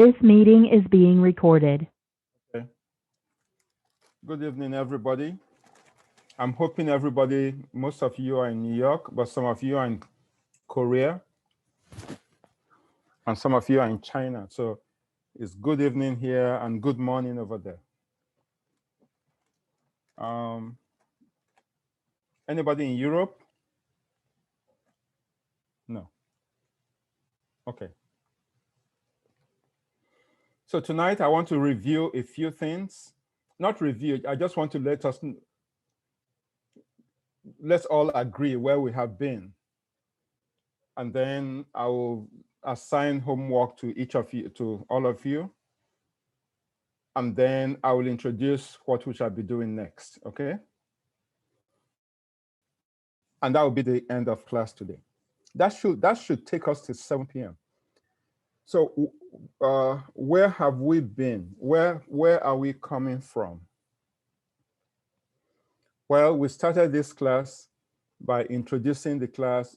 This meeting is being recorded. Okay. Good evening, everybody. I'm hoping everybody, most of you are in New York, but some of you are in Korea, and some of you are in China. So it's good evening here and good morning over there. Anybody in Europe? No. Okay. So tonight I want to review a few things. Not review, I just want to let's all agree where we have been. And then I will assign homework to each of you, to all of you. And then I will introduce what we shall be doing next, okay? And that will be the end of class today. That should take us to 7 p.m. So where have we been? Where are we coming from? Well, we started this class by introducing the class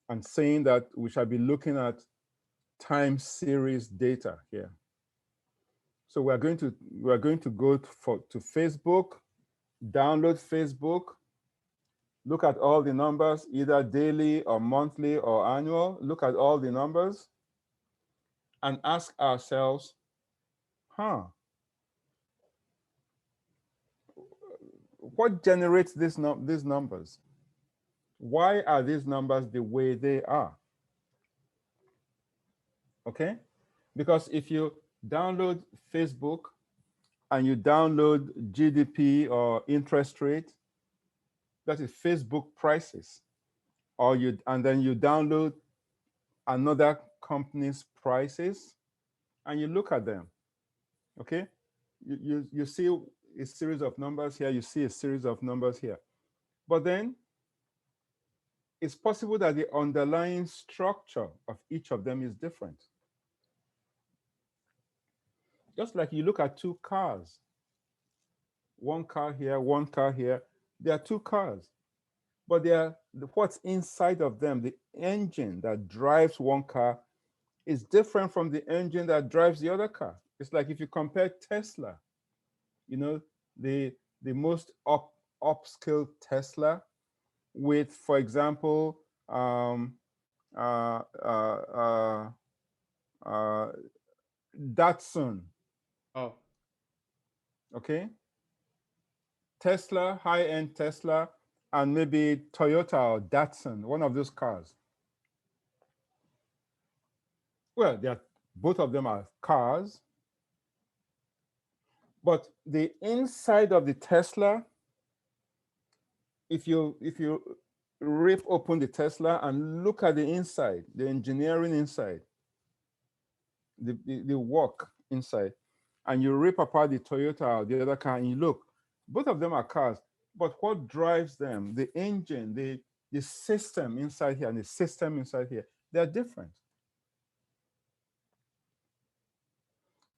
and saying that we shall be looking at time series data here. So we're going to go to Facebook, download Facebook, look at all the numbers, either daily or monthly or annual. Look at all the numbers and ask ourselves, what generates these numbers? Why are these numbers the way they are? Okay? Because if you download Facebook and you download GDP or interest rate, that is Facebook prices, and then you download another company's prices and you look at them, okay? You see a series of numbers here, you see a series of numbers here. But then it's possible that the underlying structure of each of them is different. Just like you look at two cars, one car here, one car here, there are two cars, but what's inside of them, the engine that drives one car is different from the engine that drives the other car. It's like if you compare Tesla, you know, the most upscale Tesla with, for example, uh, uh, uh, Datsun. Oh. Okay. Tesla, high-end Tesla, and maybe Toyota or Datsun, one of those cars. Well, both of them are cars, but the inside of the Tesla, if you rip open the Tesla and look at the inside, the engineering inside, the work inside, and you rip apart the Toyota or the other car and you look, both of them are cars, but what drives them, the engine, the system inside here and the system inside here, they're different.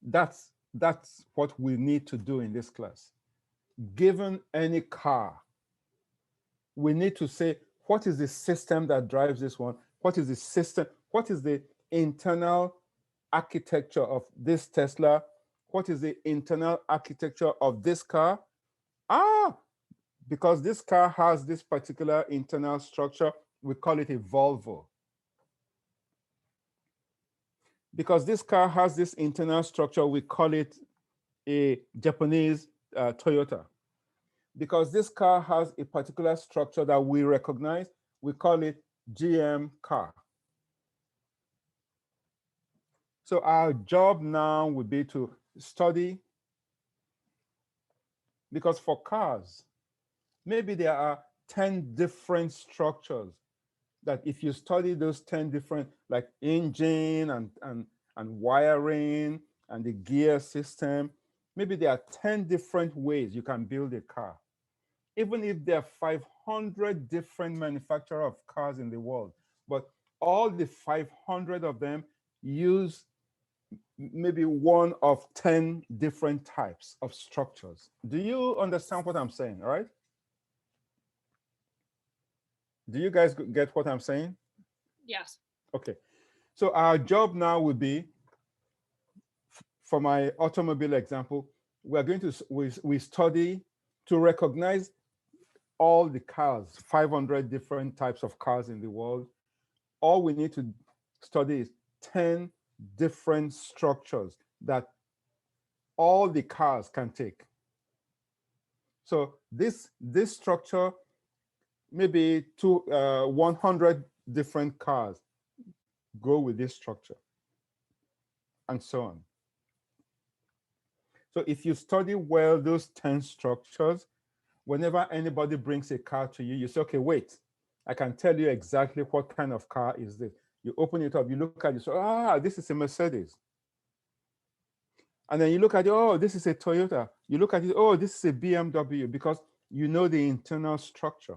That's what we need to do in this class. Given any car, we need to say, what is the system that drives this one? What is the system? What is the internal architecture of this Tesla? What is the internal architecture of this car? Because this car has this particular internal structure, we call it a Volvo. Because this car has this internal structure, we call it a Japanese Toyota. Because this car has a particular structure that we recognize, we call it GM car. So our job now would be to study, because for cars, maybe there are 10 different structures that if you study those 10 different, like engine and wiring and the gear system, maybe there are 10 different ways you can build a car. Even if there are 500 different manufacturers of cars in the world, but all the 500 of them use maybe one of 10 different types of structures. Do you understand what I'm saying, all right? Do you guys get what I'm saying? Yes. Okay. So our job now would be, for my automobile example, we are going to we study to recognize all the cars, 500 different types of cars in the world. All we need to study is 10 different structures that all the cars can take. So this structure, maybe 100 different cars go with this structure, and so on. So if you study well those 10 structures, whenever anybody brings a car to you, you say, okay, wait, I can tell you exactly what kind of car is this. You open it up, you look at it, so, this is a Mercedes. And then you look at it, oh, this is a Toyota. You look at it, oh, this is a BMW, because you know the internal structure.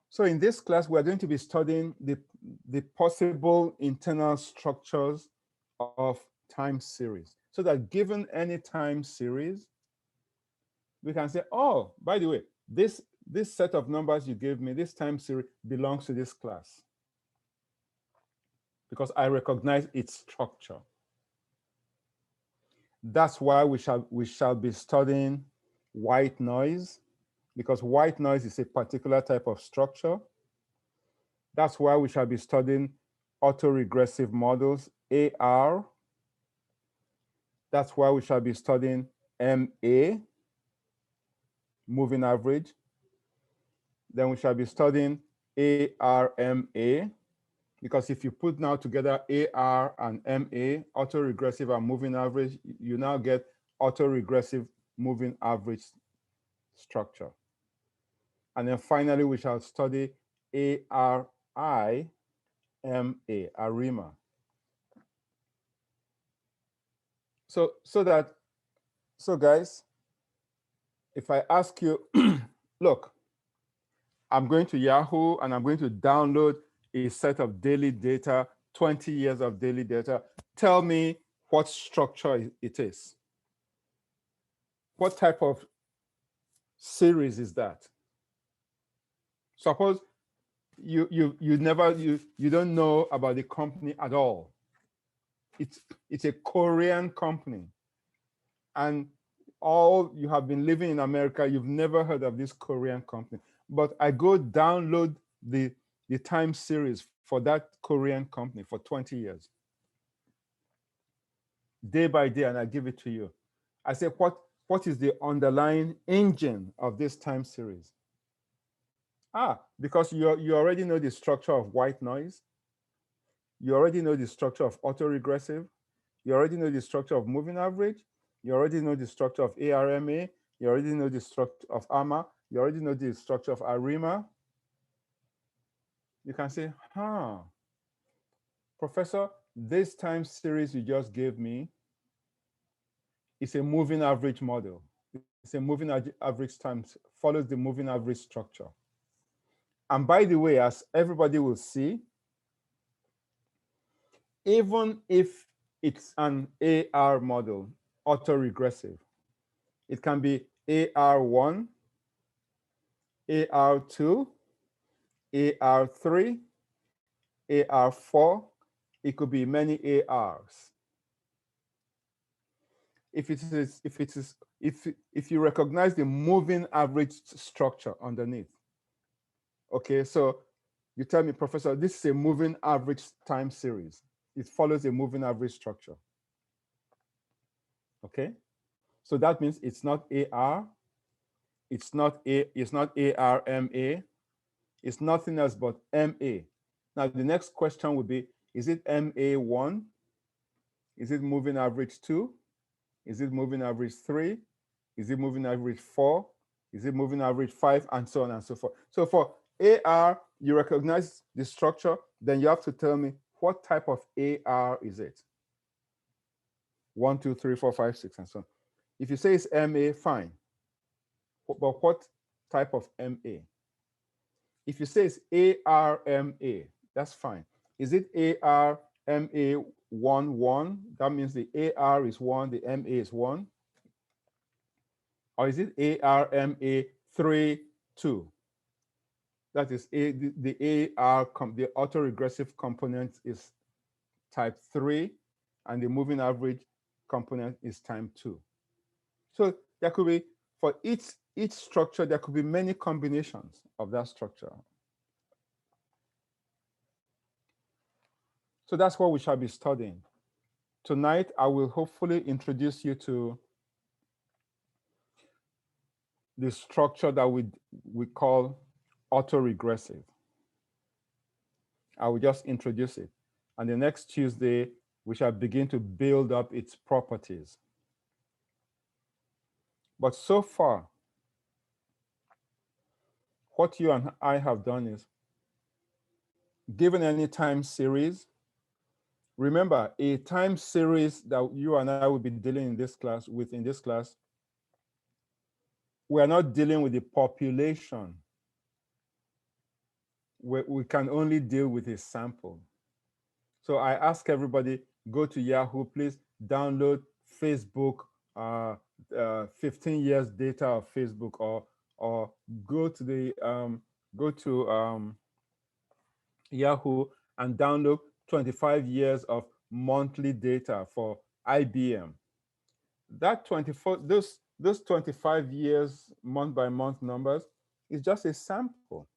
So in this class, we're going to be studying the possible internal structures of time series. So that given any time series, we can say, oh, by the way, this set of numbers you gave me, this time series belongs to this class, because I recognize its structure. That's why we shall be studying white noise, because white noise is a particular type of structure. That's why we shall be studying autoregressive models, AR. That's why we shall be studying MA, moving average. Then we shall be studying ARMA, because if you put now together AR and MA, autoregressive and moving average, you now get autoregressive moving average structure. And then finally, we shall study ARIMA, arima. So guys, if I ask you, look, I'm going to Yahoo and I'm going to download a set of daily data, 20 years of daily data. Tell me what structure it is. What type of series is that? Suppose you don't know about the company at all. It's a Korean company, and all you have been living in America, you've never heard of this Korean company. But I go download the time series for that Korean company for 20 years, day by day, and I give it to you. I say, what is the underlying engine of this time series? Because you already know the structure of white noise. You already know the structure of autoregressive. You already know the structure of moving average. You already know the structure of ARMA. You already know the structure of arma. You already know the structure of arima. You can say, Professor, this time series you just gave me is a moving average model. It's a moving average times, follows the moving average structure. And by the way, as everybody will see, even if it's an AR model, autoregressive, it can be AR1, AR2, AR3, AR4. It could be many ARs. If you recognize the moving average structure underneath, okay, so you tell me, Professor, this is a moving average time series. It follows a moving average structure. Okay, so that means it's not AR, it's not ARMA, it's nothing else but MA. Now the next question would be, is it MA1? Is it moving average 2? Is it moving average 3? Is it moving average 4? Is it moving average 5? And so on and so forth. So for AR, you recognize the structure, then you have to tell me what type of AR is it? 1, 2, 3, 4, 5, 6, and so on. If you say it's MA, fine. But what type of MA? If you say it's ARMA, that's fine. Is it ARMA 1, 1? That means the AR is 1, the MA is 1. Or is it ARMA 3, 2? That is the AR, the autoregressive component is type 3, and the moving average component is time 2. So there could be, for each structure, there could be many combinations of that structure. So that's what we shall be studying. Tonight, I will hopefully introduce you to the structure that we call autoregressive. I will just introduce it. And the next Tuesday, we shall begin to build up its properties. But so far, what you and I have done is, given any time series, remember, a time series that you and I will be dealing in this class, we are not dealing with the population. We can only deal with a sample. So I ask everybody, go to Yahoo, please download Facebook, 15 years data of Facebook, or go to Yahoo and download 25 years of monthly data for IBM. That 24, those 25 years month by month numbers is just a sample,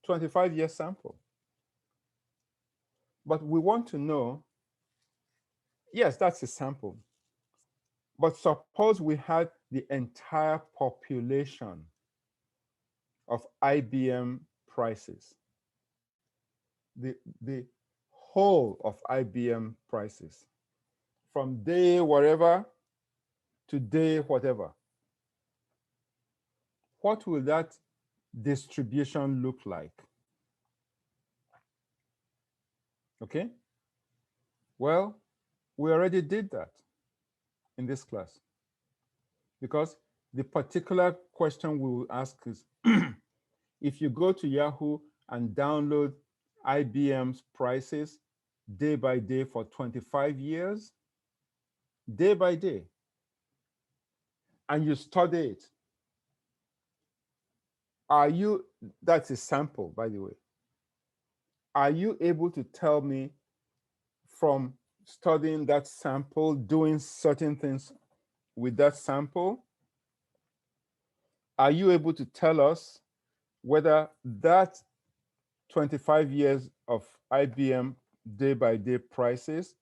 25-year sample. But we want to know, yes, that's a sample. But suppose we had the entire population of IBM prices, the whole of IBM prices, from day whatever to day whatever. What will that distribution look like? Okay? Well, we already did that in this class, because the particular question we will ask is, if you go to Yahoo and download IBM's prices day by day for 25 years, day by day, and you study it, that's a sample, by the way, are you able to tell me from studying that sample, doing certain things with that sample, are you able to tell us whether that 25 years of IBM day-by-day prices,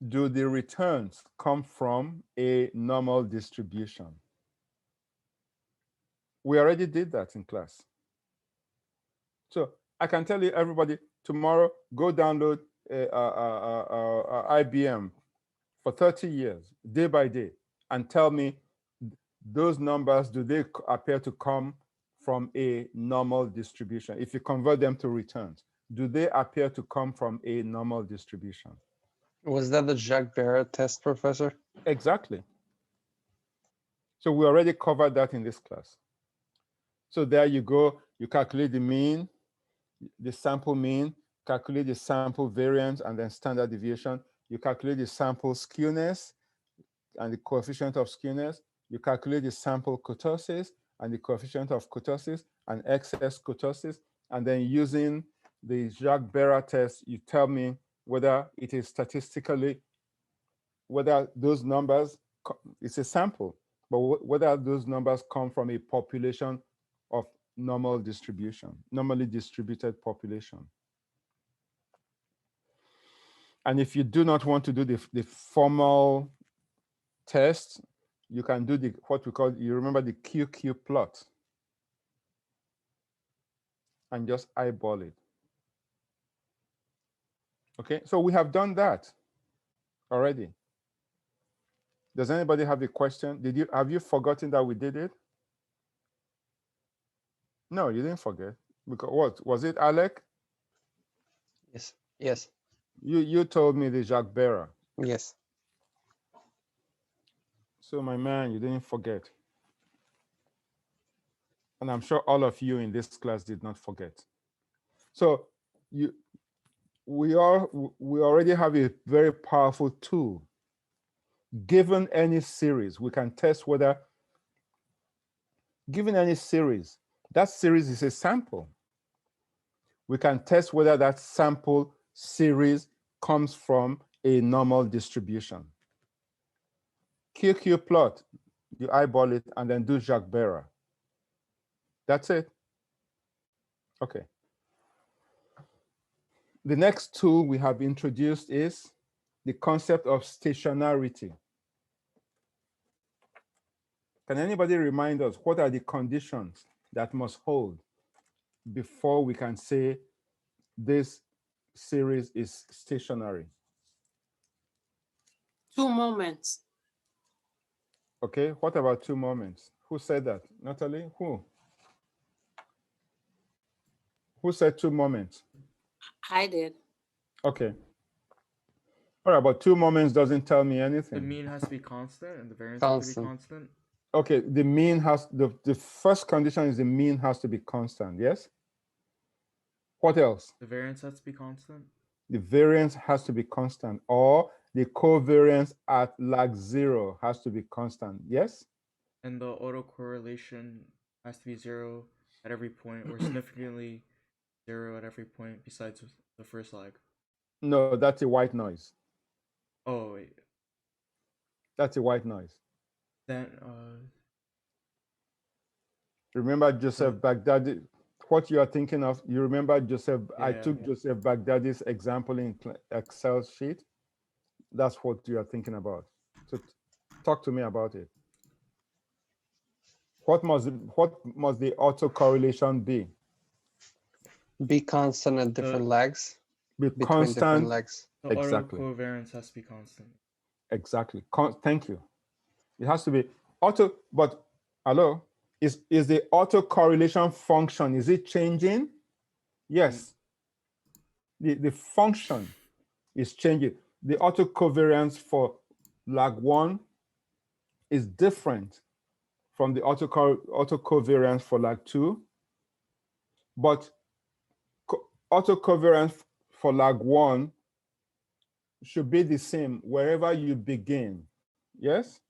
do the returns come from a normal distribution? We already did that in class. So I can tell you, everybody, tomorrow, go download IBM for 30 years, day by day, and tell me those numbers, do they appear to come from a normal distribution? If you convert them to returns, do they appear to come from a normal distribution? Was that the Jacques Barrett test, Professor? Exactly. So we already covered that in this class. So there you go, you calculate the mean, the sample mean, calculate the sample variance, and then standard deviation. You calculate the sample skewness and the coefficient of skewness. You calculate the sample kurtosis and the coefficient of kurtosis and excess kurtosis. And then using the Jacques Barrett test, you tell me whether it is statistically, whether those numbers, it's a sample, but whether those numbers come from a population of normal distribution, normally distributed population. And if you do not want to do the formal test, you can do what we call, you remember the QQ plot, and just eyeball it. Okay, so we have done that already. Does anybody have a question? Have you forgotten that we did it? No, you didn't forget. Because what was it, Alec? Yes. Yes. You told me the Jacques Barrett. Yes. So my man, you didn't forget. And I'm sure all of you in this class did not forget. So we already have a very powerful tool. Given any series, we can test whether, given any series, that series is a sample. We can test whether that sample series comes from a normal distribution. QQ plot, you eyeball it and then do Jacques-Berer. That's it. Okay. The next tool we have introduced is the concept of stationarity. Can anybody remind us what are the conditions that must hold before we can say this series is stationary? 2 moments. Okay, what about 2 moments? Who said that? Natalie, who? Who said 2 moments? I did. Okay. All right, but 2 moments doesn't tell me The anything. mean has to be constant and the variance has to be Constant. constant. Okay, the mean has, the first condition is the mean has to be constant, yes? What else? The variance has to be constant. The variance has to be constant, or the covariance at lag 0 has to be constant, yes? And the autocorrelation has to be 0 at every point or significantly 0 at every point besides the first lag. No, that's a white noise. Oh, wait. That's a white noise. Then, Remember Joseph Baghdadi, what you are thinking of, you remember Joseph, I Yeah. took Joseph Baghdadi's example in Excel sheet. That's what you are thinking about. So talk to me about it. What must the autocorrelation be? Be constant at different legs. Be Between different constant. legs. the Exactly. autocovariance has to be constant. Exactly. Thank you. It has to be but hello, is the autocorrelation function, is it changing? Yes. The function is changing. The autocovariance for lag 1 is different from the autocovariance for lag 2, but autocovariance for lag 1 should be the same wherever you begin. Yes?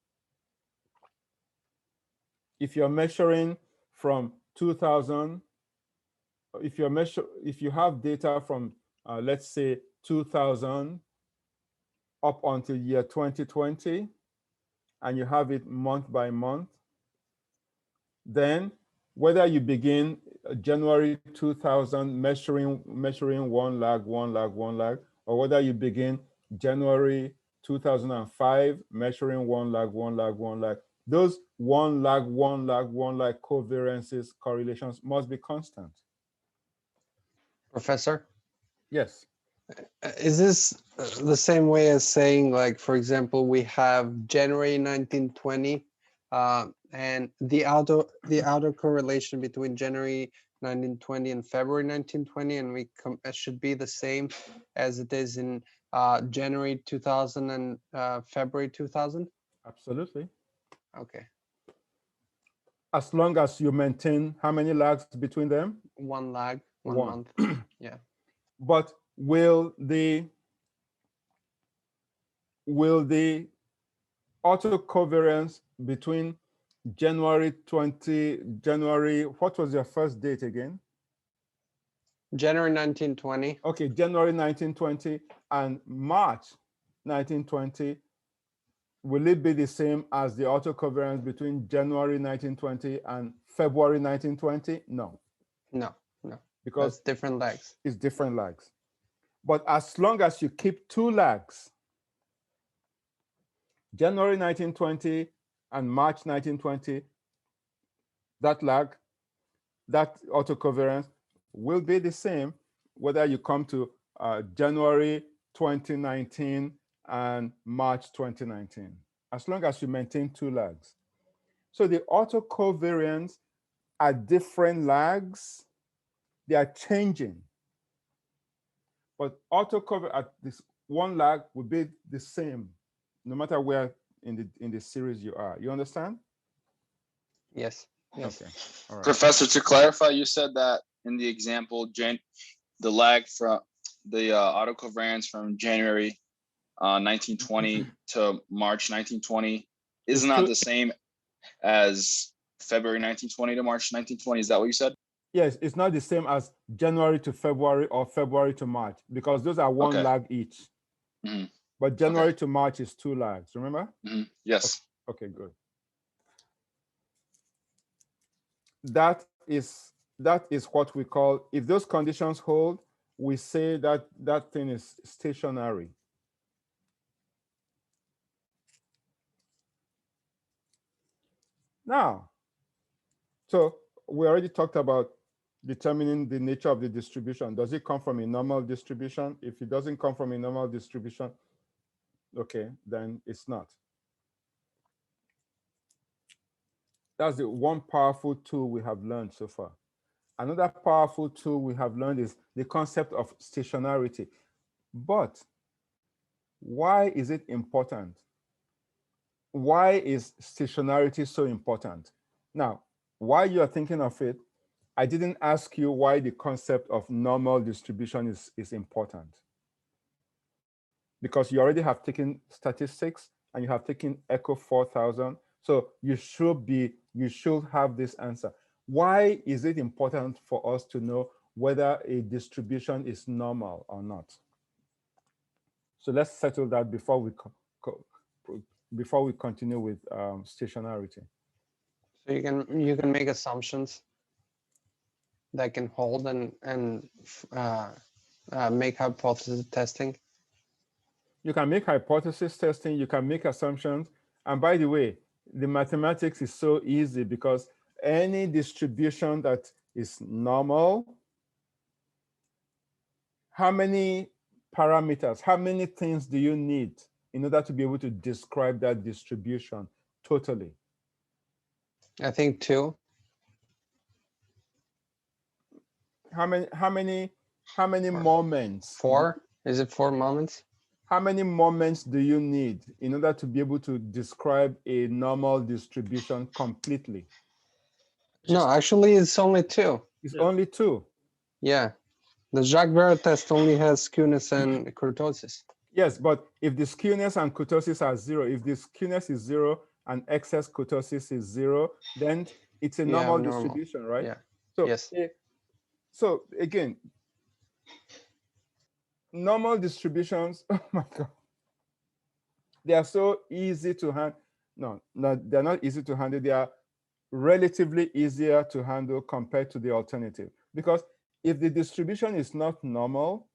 If you're measuring from 2000, if you have data from let's say 2000 up until year 2020, and you have it month by month, then whether you begin January 2000 measuring one lag, or whether you begin January 2005 measuring one lag, those one lag covariances, correlations must be constant. Professor, Yes. is this the same way as saying, like, for example, we have January 1920 and the outer correlation between January 1920 and February 1920, and it should be the same as it is in January 2000 and February 2000? Absolutely. Okay. As long as you maintain how many lags between them? One lag, one One. month. Yeah. But will the autocovariance between January, what was your first date again? January 1920. Okay, January 1920 and March 1920, will it be the same as the autocovariance between January 1920 and February 1920? No. No. Because That's different lags. it's different lags. But as long as you keep 2 lags, January 1920 and March 1920, that lag, that autocovariance will be the same whether you come to January 2019 and March 2019, as long as you maintain 2 lags. So the autocovariance at different lags, they are changing. But autocover at this one lag will be the same, no matter where in the series you are. You understand? Yes. Yes. Okay. All right. Professor, to clarify, you said that in the example, the lag from the autocovariance from January 1920 to March 1920 is not the same as February 1920 to March 1920. Is that what you said? Yes, it's not the same as January to February or February to March, because those are one Okay. lag each. Mhm. But January to March is 2 lags, remember? Yes. Okay, good. That is what we call, if those conditions hold, we say that that thing is stationary. Now, so we already talked about determining the nature of the distribution. Does it come from a normal distribution? If it doesn't come from a normal distribution, okay, then it's not. That's the one powerful tool we have learned so far. Another powerful tool we have learned is the concept of stationarity. But why is it important? Why is stationarity so important? Now, while you are thinking of it, I didn't ask you why the concept of normal distribution is important. Because you already have taken statistics and you have taken Echo 4000. So you should have this answer. Why is it important for us to know whether a distribution is normal or not? So let's settle that before we continue with stationarity. So you can make assumptions that can hold and make hypothesis testing. You can make hypothesis testing, you can make assumptions. And by the way, the mathematics is so easy because any distribution that is normal, how many parameters, how many things do you need in order to be able to describe that distribution totally? I think 2. How many moments? 4? Is it 4 moments? How many moments do you need in order to be able to describe a normal distribution completely? No, actually it's only 2. It's only 2. Yeah. The Jacques-Barré test only has skewness and kurtosis. Yes, but if the skewness and kurtosis are 0, if the skewness is 0 and excess kurtosis is 0, then it's a normal distribution, right? Yeah. So, yes. So again, normal distributions, oh my God, they are so easy to handle. No, they're not easy to handle. They are relatively easier to handle compared to the alternative. Because if the distribution is not normal,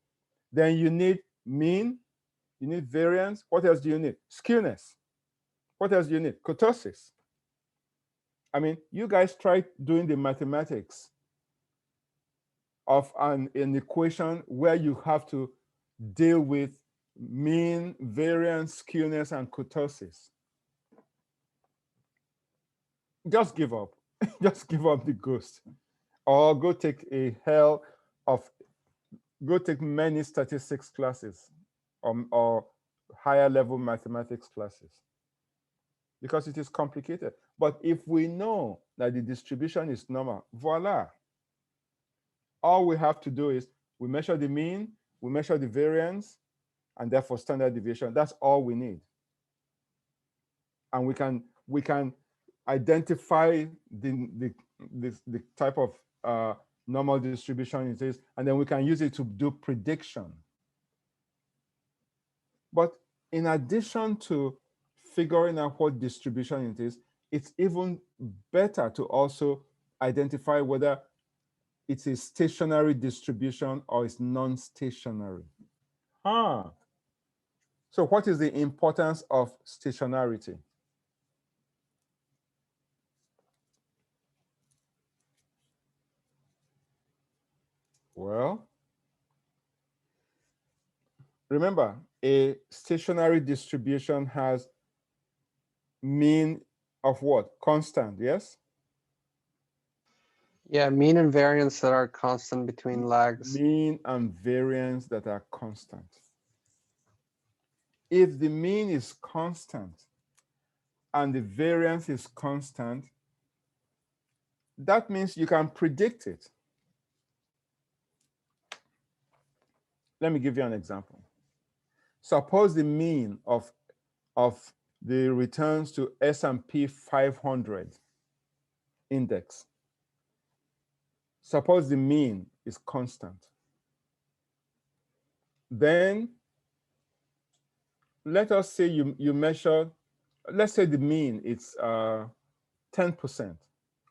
then you need mean, you need variance. What else do you need? Skewness. What else do you need? Kurtosis. I mean, you guys try doing the mathematics of an equation where you have to deal with mean, variance, skewness, and kurtosis. Just give up. Just give up the ghost. Or go take go take many statistics classes or higher level mathematics classes. Because it is complicated. But if we know that the distribution is normal, voila. All we have to do is we measure the mean, we measure the variance, and therefore standard deviation. That's all we need. And we can identify the type of normal distribution it is, and then we can use it to do prediction. But in addition to figuring out what distribution it is, it's even better to also identify whether it's a stationary distribution or it's non-stationary. So what is the importance of stationarity? Well, remember, a stationary distribution has mean of what? Constant, yes? Yeah, mean and variance that are constant between lags. Mean and variance that are constant. If the mean is constant and the variance is constant, that means you can predict it. Let me give you an example. Suppose the mean of the returns to S&P 500 index. Suppose the mean is constant. Then let us say you measure, let's say the mean it's 10%.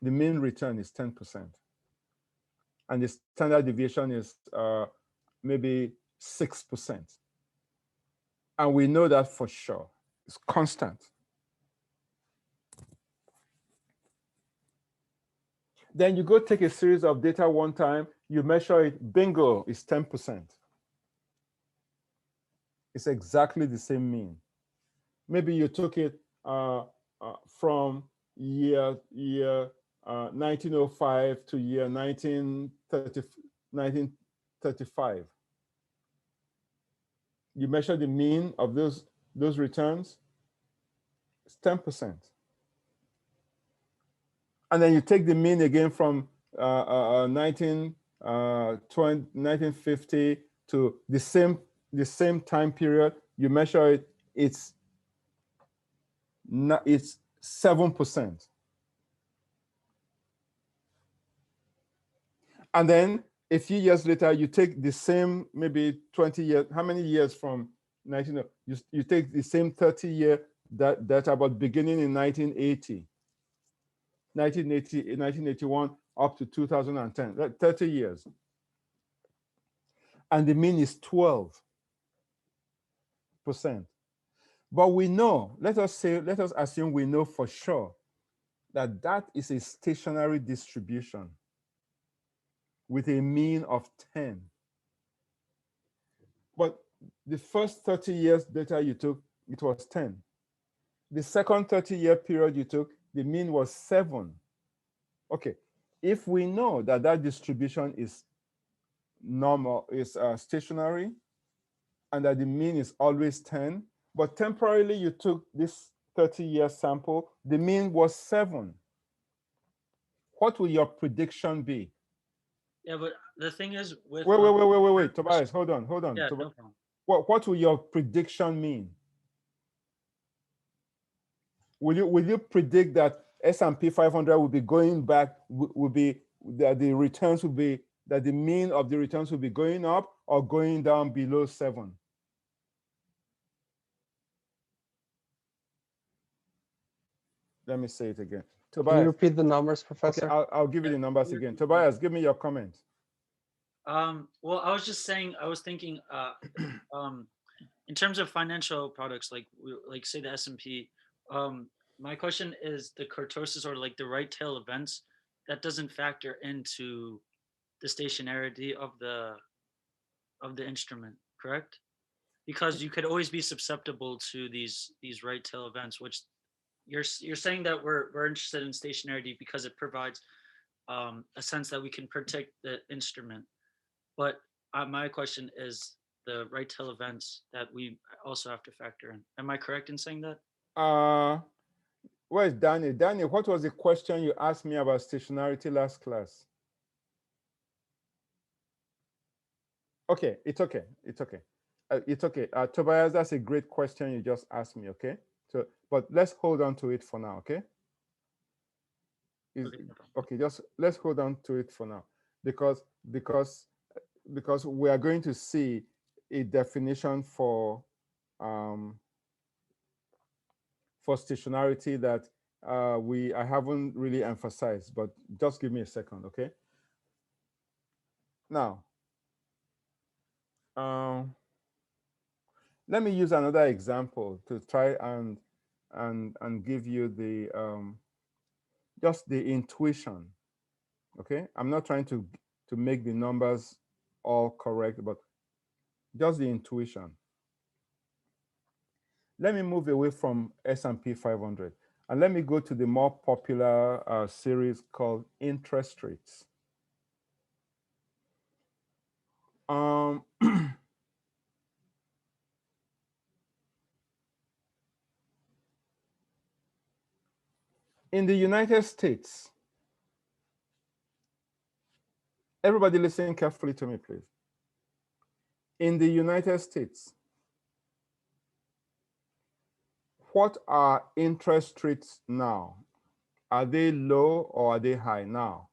The mean return is 10%. And the standard deviation is maybe 6%. And we know that for sure. It's constant. Then you go take a series of data one time, you measure it, bingo, it's 10%. It's exactly the same mean. Maybe you took it from year 1905 to year 1935. You measure the mean of those returns, it's 10%. And then you take the mean again from 1950 to the same time period. You measure it, it's 7%. And then a few years later, you take the same, maybe 20 years, how many years from 19, you take the same 30-year data, but beginning in 1980, 1981 up to 2010, 30 years. And the mean is 12%. But we know, let us assume we know for sure that that is a stationary distribution with a mean of 10. But the first 30 years data you took, it was 10. The second 30-year period you took, the mean was 7. Okay, if we know that that distribution is normal, is stationary, and that the mean is always 10, but temporarily you took this 30-year sample, the mean was 7. What will your prediction be? Yeah, but the thing is with Wait, Tobias, hold on. Yeah, no problem. What will your prediction mean? Will you predict that S&P 500 will be going back, will be that the returns will be, that the mean of the returns will be going up or going down below 7? Let me say it again. Tobias, Can you repeat the numbers, Professor? Okay, I'll give you the numbers again. Tobias, give me your comment. Well, I was just saying, I was thinking, in terms of financial products, like say the S&P, my question is the kurtosis, or like the right tail events, that doesn't factor into the stationarity of the instrument, correct? Because you could always be susceptible to these right tail events, which you're saying that we're interested in stationarity because it provides a sense that we can predict the instrument. But my question is the right tail events that we also have to factor in. Am I correct in saying that? Where's Danny? Danny, what was the question you asked me about stationarity last class? Okay, it's okay. It's okay. Tobias, that's a great question you just asked me, okay? So, but let's hold on to it for now, okay? Okay, just let's hold on to it for now, because we are going to see a definition for stationarity that I haven't really emphasized, but just give me a second, okay? Now, let me use another example to try and give you the just the intuition, okay? I'm not trying to make the numbers all correct, but just the intuition. Let me move away from S&P 500 and let me go to the more popular series called interest rates. In the United States, everybody listen carefully to me, please. In the United States, what are interest rates now? Are they low or are they high now?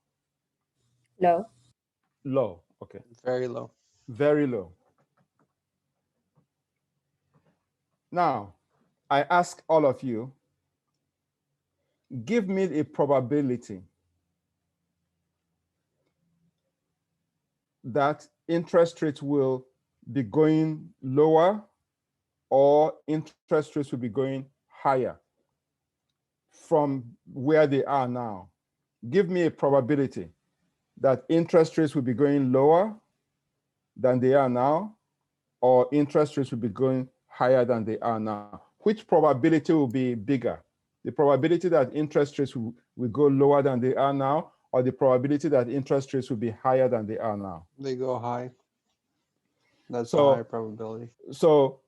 Low. Low, okay. Very low. Very low. Now, I ask all of you, give me a probability that interest rates will be going lower or interest rates will be going higher from where they are now. Give me a probability that interest rates will be going lower than they are now, or interest rates will be going higher than they are now. Which probability will be bigger? The probability that interest rates will go lower than they are now, or the probability that interest rates will be higher than they are now? They go high. That's a So- high probability. So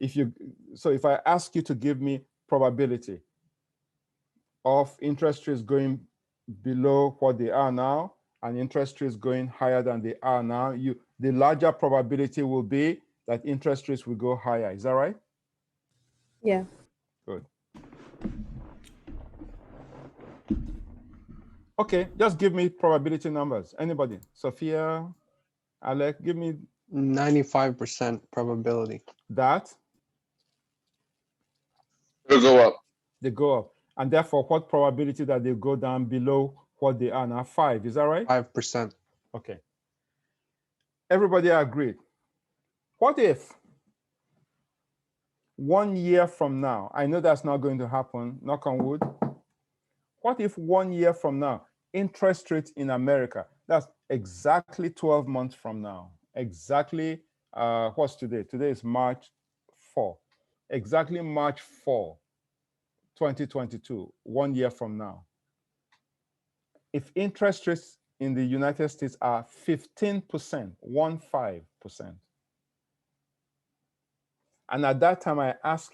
if I ask you to give me probability of interest rates going below what they are now and interest rates going higher than they are now, the larger probability will be that interest rates will go higher. Is that right? Yeah. Good. Okay, just give me probability numbers. Anybody? Sophia, Alec, give me 95% probability. that. It'll go up. They go up. And therefore, what probability that they go down below what they are now? 5. Is that right? 5%. Okay. Everybody agreed. What if 1 year from now, I know that's not going to happen, knock on wood. What if 1 year from now, interest rates in America, that's exactly 12 months from now, exactly, what's today? Today is March 4. Exactly March 4, 2022, 1 year from now. If interest rates in the United States are 15%, 15%. And at that time, I ask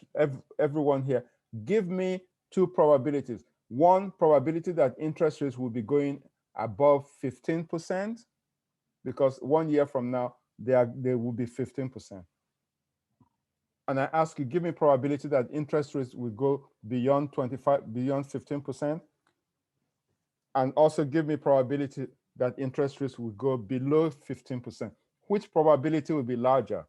everyone here, give me two probabilities. One probability that interest rates will be going above 15%, because 1 year from now, they will be 15%. And I ask you, give me probability that interest rates will go beyond 15%. And also give me probability that interest rates will go below 15%. Which probability will be larger?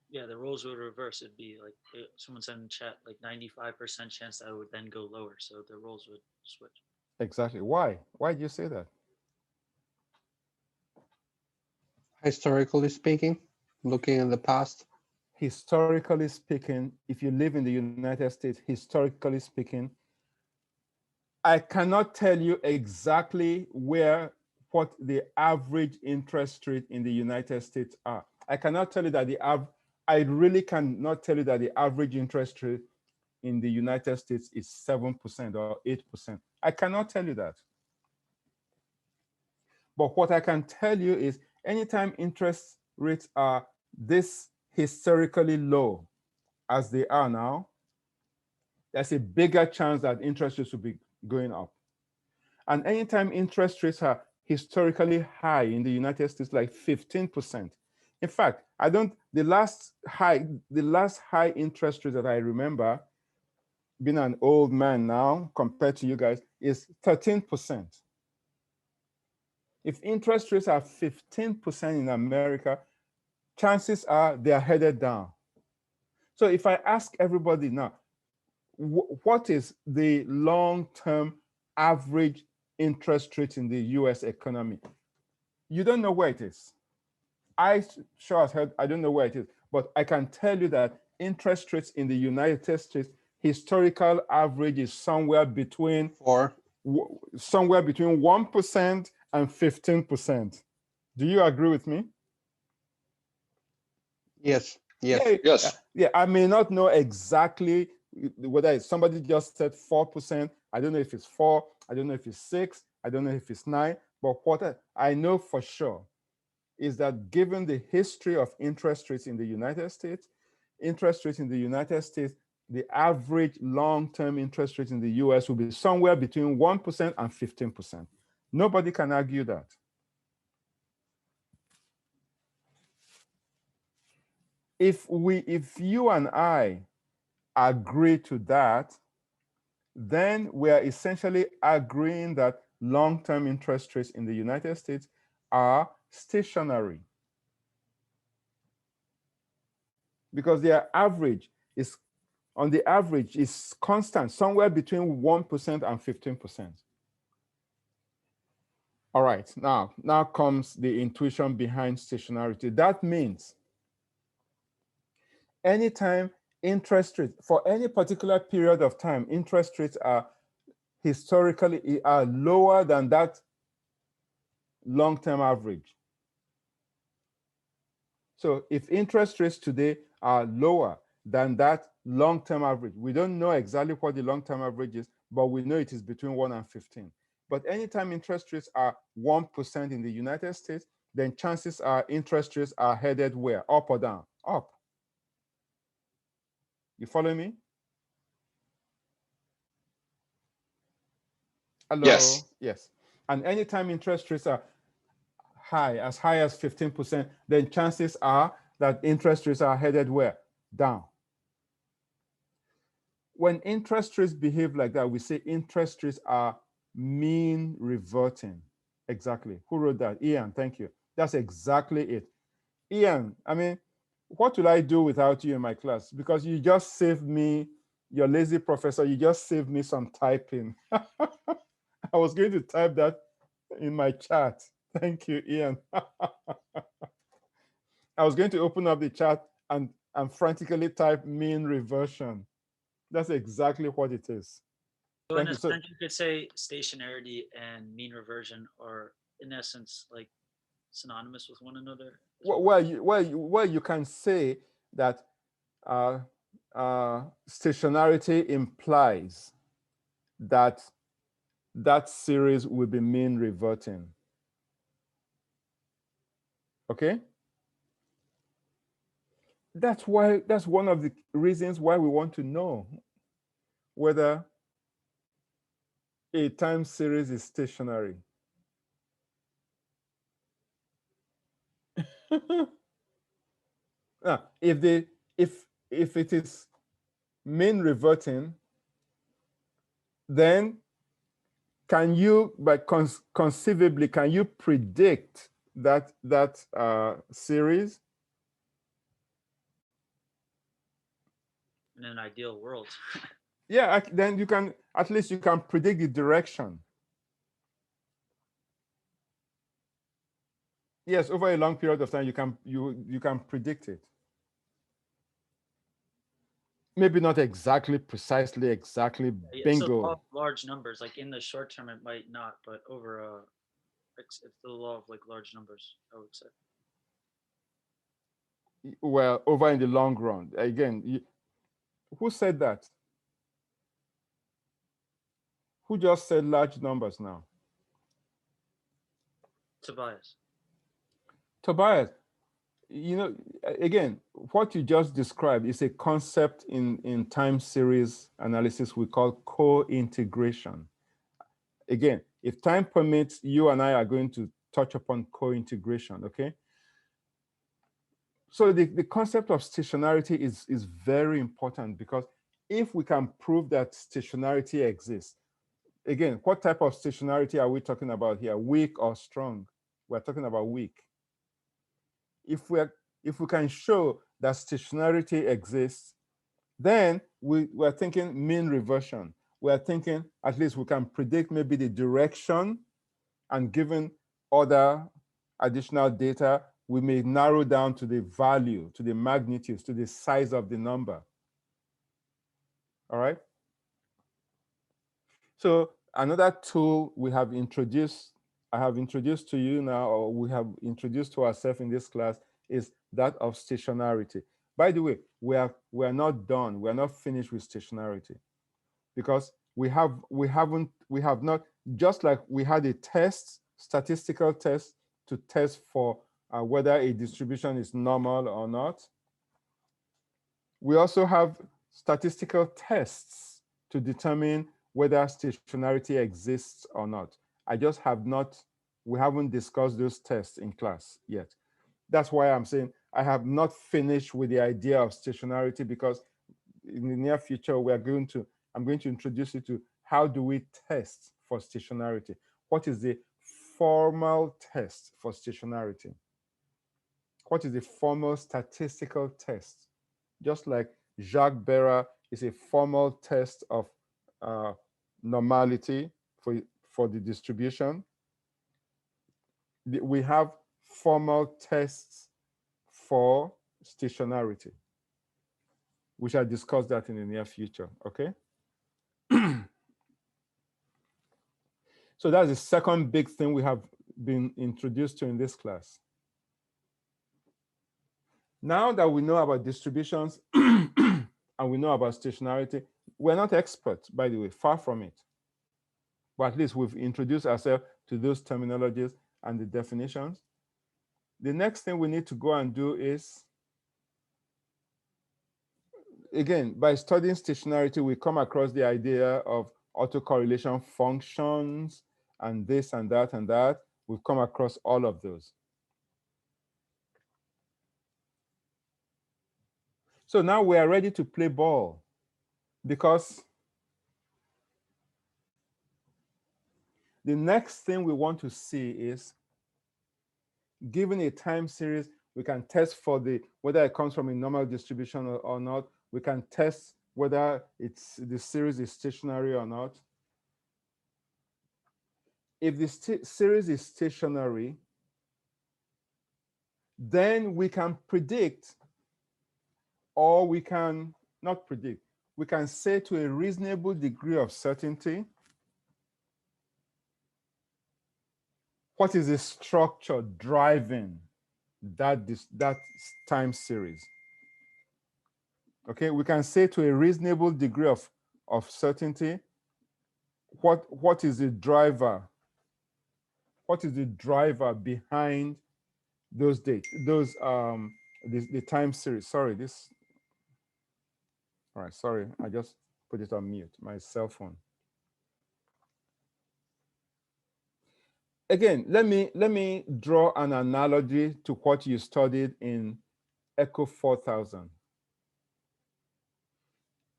Yeah, the roles would reverse. It'd be like someone said in chat, like 95% chance that it would then go lower. So the roles would switch. Exactly. Why? Why do you say that? Historically speaking, looking in the past. Historically speaking, if you live in the United States, historically speaking, I cannot tell you exactly what the average interest rate in the United States are. I cannot tell you that I really cannot tell you that the average interest rate in the United States is 7% or 8%. I cannot tell you that. But what I can tell you is anytime interest rates are this historically low as they are now, there's a bigger chance that interest rates will be going up. And anytime interest rates are historically high in the United States, like 15%. In fact, the last high interest rate that I remember, being an old man now compared to you guys, is 13%. If interest rates are 15% in America, chances are they are headed down. So if I ask everybody now, what is the long-term average interest rate in the US economy? You don't know where it is. I sure as hell, I don't know where it is, but I can tell you that interest rates in the United States, historical average is somewhere between 1% and 15%. Do you agree with me? Yes. Yes. Yeah, Yes. yeah, I may not know exactly whether it's somebody just said 4%. I don't know if it's 4. I don't know if it's 6. I don't know if it's 9. But what I know for sure is that given the history of interest rates in the United States, the average long-term interest rate in the US will be somewhere between 1% and 15%. Nobody can argue that. If you and I agree to that, then we are essentially agreeing that long-term interest rates in the United States are stationary because their average is, on the average, is constant, somewhere between 1% and 15%. All right, now comes the intuition behind stationarity. That means anytime interest rates, for any particular period of time, interest rates are historically lower than that long-term average. So if interest rates today are lower than that long-term average, we don't know exactly what the long-term average is, but we know it is between 1 and 15. But anytime interest rates are 1% in the United States, then chances are interest rates are headed where? Up or down? Up. You follow me? Hello? Yes. Yes. And anytime interest rates are high as 15%, then chances are that interest rates are headed where? Down. When interest rates behave like that, we say interest rates are mean reverting. Exactly. Who wrote that? Ian, thank you. That's exactly it. Ian, I mean, what will I do without you in my class? Because you just saved me, your lazy professor, you just saved me some typing. I was going to type that in my chat. Thank you, Ian. I was going to open up the chat and frantically type mean reversion. That's exactly what it is. So in Thank a you. So, sense, you could say stationarity and mean reversion are, in essence, like synonymous with one another. well, you can say that stationarity implies that that series will be mean reverting. Okay? That's one of the reasons why we want to know whether a time series is stationary. Now, if it is mean reverting, then can you, but conceivably, can you predict that series? In an ideal world. Yeah, then you can, at least you can predict the direction. Yes, over a long period of time, you can predict it. Maybe not exactly, precisely, exactly, bingo. So large numbers, like in the short term, it might not, but over it's the law of like large numbers, I would say. Well, over in the long run. Again, who said that? Who just said large numbers now? Tobias. Tobias, you know, again, what you just described is a concept in time series analysis we call co-integration. Again, if time permits, you and I are going to touch upon co-integration, okay? So the concept of stationarity is very important because if we can prove that stationarity exists, again, what type of stationarity are we talking about here? Weak or strong? We're talking about weak. If we can show that stationarity exists, then we're thinking mean reversion. We're thinking at least we can predict maybe the direction, and given other additional data, we may narrow down to the value, to the magnitudes, to the size of the number. All right? So another tool we have introduced, I have introduced to you now, or we have introduced to ourselves in this class, is that of stationarity. By the way, we are not done. We are not finished with stationarity, because we have not, just like we had a test, statistical test to test for whether a distribution is normal or not. We also have statistical tests to determine whether stationarity exists or not. We haven't discussed those tests in class yet. That's why I'm saying I have not finished with the idea of stationarity, because in the near future, I'm going to introduce you to how do we test for stationarity? What is the formal test for stationarity? What is the formal statistical test? Just like Jacques Berra is a formal test of normality for the distribution, we have formal tests for stationarity. We shall discuss that in the near future, okay? So that's the second big thing we have been introduced to in this class. Now that we know about distributions and we know about stationarity, we're not experts, by the way, far from it. But at least we've introduced ourselves to those terminologies and the definitions. The next thing we need to go and do is, again, by studying stationarity, we come across the idea of autocorrelation functions and this and that and that. We've come across all of those. So now we are ready to play ball, because the next thing we want to see is, given a time series, we can test for whether it comes from a normal distribution or not. We can test whether the series is stationary or not. If the series is stationary, then we can predict, or we can not predict, we can say to a reasonable degree of certainty what is the structure driving that time series. Okay, we can say to a reasonable degree of certainty what is the driver, what is the driver behind those dates, the time series. Sorry, all right, sorry, I just put it on mute, my cell phone. Again, let me draw an analogy to what you studied in Echo 4000.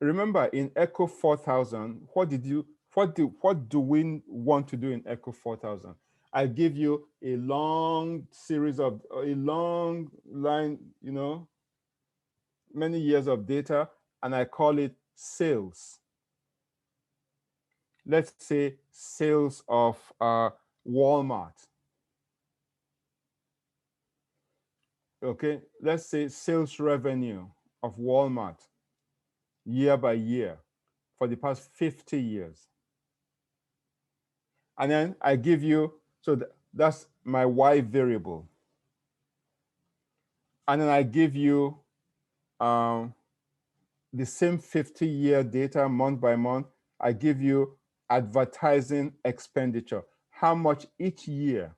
Remember, in Echo 4000, what do we want to do in Echo 4000? I give you a long series of a long line, many years of data, and I call it sales. Let's say sales of Walmart. Okay, let's say sales revenue of Walmart year by year for the past 50 years. And then I give you, so that's my Y variable. And then I give you the same 50-year data month by month. I give you advertising expenditure, how much each year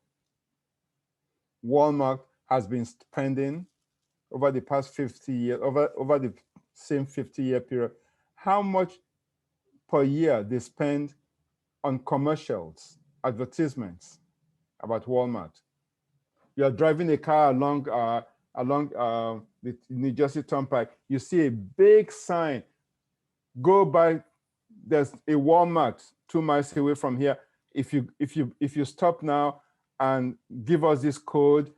Walmart has been spending over the past 50 years, over the same 50-year period, how much per year they spend on commercials, advertisements about Walmart. You're driving a car along the New Jersey Turnpike, you see a big sign, go by, there's a Walmart 2 miles away from here. If you stop now and give us this code,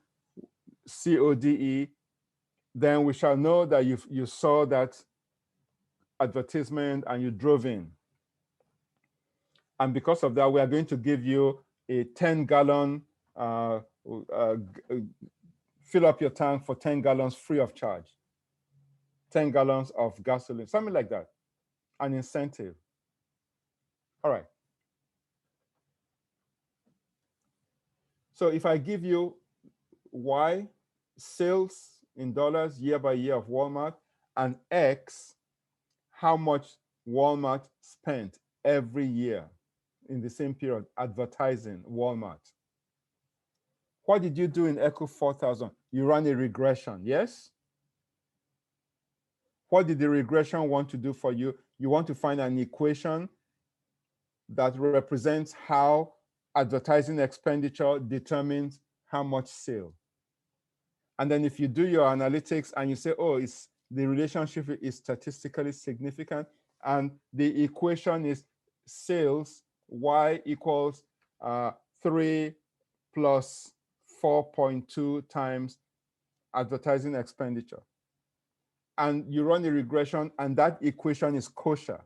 CODE, then we shall know that you saw that advertisement and you drove in. And because of that, we are going to give you a 10-gallon, fill up your tank for 10 gallons free of charge. 10 gallons of gasoline, something like that, an incentive. All right. So if I give you Y, sales in dollars year by year of Walmart, and X, how much Walmart spent every year in the same period advertising Walmart. What did you do in Echo 4000? You ran a regression, yes? What did the regression want to do for you? You want to find an equation that represents how advertising expenditure determines how much sale. And then if you do your analytics and you say, oh, the relationship is statistically significant, and the equation is sales, Y equals 3 plus 4.2 times advertising expenditure. And you run a regression, and that equation is kosher.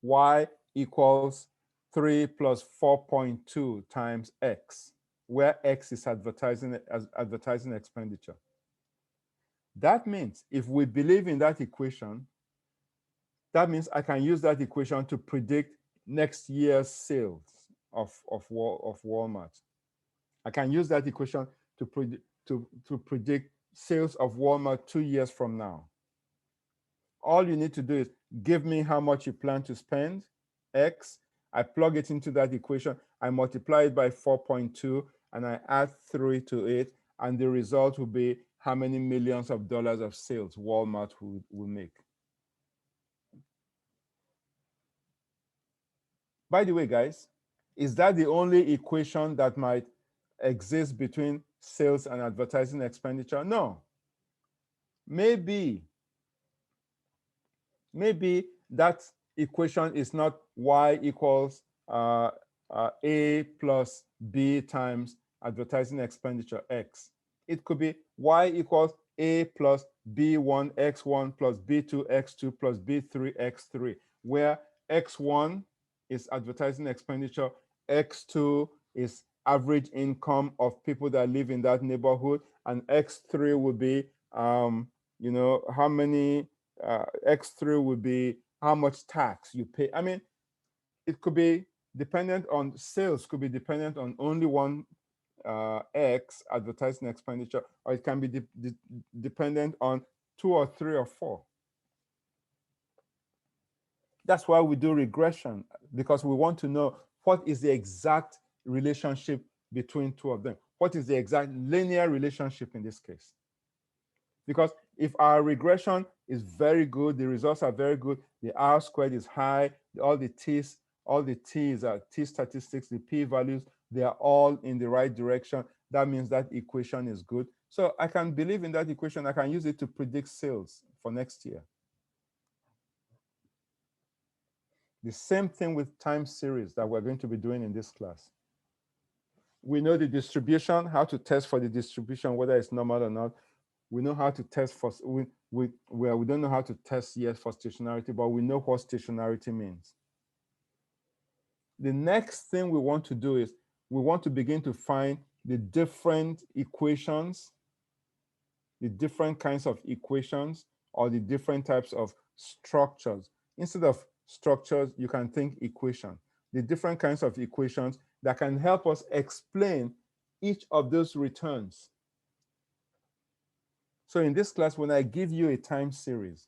Y equals 3 plus 4.2 times X, where X is advertising expenditure. That means if we believe in that equation, that means I can use that equation to predict next year's sales of Walmart. I can use that equation to predict sales of Walmart 2 years from now. All you need to do is give me how much you plan to spend, X. I plug it into that equation. I multiply it by 4.2, and I add 3 to it. And the result will be how many millions of dollars of sales Walmart will make. By the way, guys, is that the only equation that might exist between sales and advertising expenditure? No. Maybe that equation is not Y equals A plus B times advertising expenditure X. It could be Y equals A plus B1 X1 plus B2 X2 plus B3 X3, where X1 is advertising expenditure, X2 is average income of people that live in that neighborhood, and X3 would be you know, how many X3 would be how much tax you pay. I mean, it could be dependent on sales, could be dependent on only one X advertising expenditure, or it can be dependent on 2 or 3 or 4. That's why we do regression, because we want to know what is the exact relationship between two of them. What is the exact linear relationship in this case? Because if our regression is very good, the results are very good, the R squared is high, all the T's are T statistics, the P values, they are all in the right direction. That means that equation is good. So I can believe in that equation. I can use it to predict sales for next year. The same thing with time series that we're going to be doing in this class. We know the distribution, how to test for the distribution, whether it's normal or not. We know how to test for, we don't know how to test yet for stationarity, but we know what stationarity means. The next thing we want to do is we want to begin to find the different equations, the different kinds of equations, or the different types of structures. Instead of structures, you can think equation. The different kinds of equations that can help us explain each of those returns. So in this class, when I give you a time series,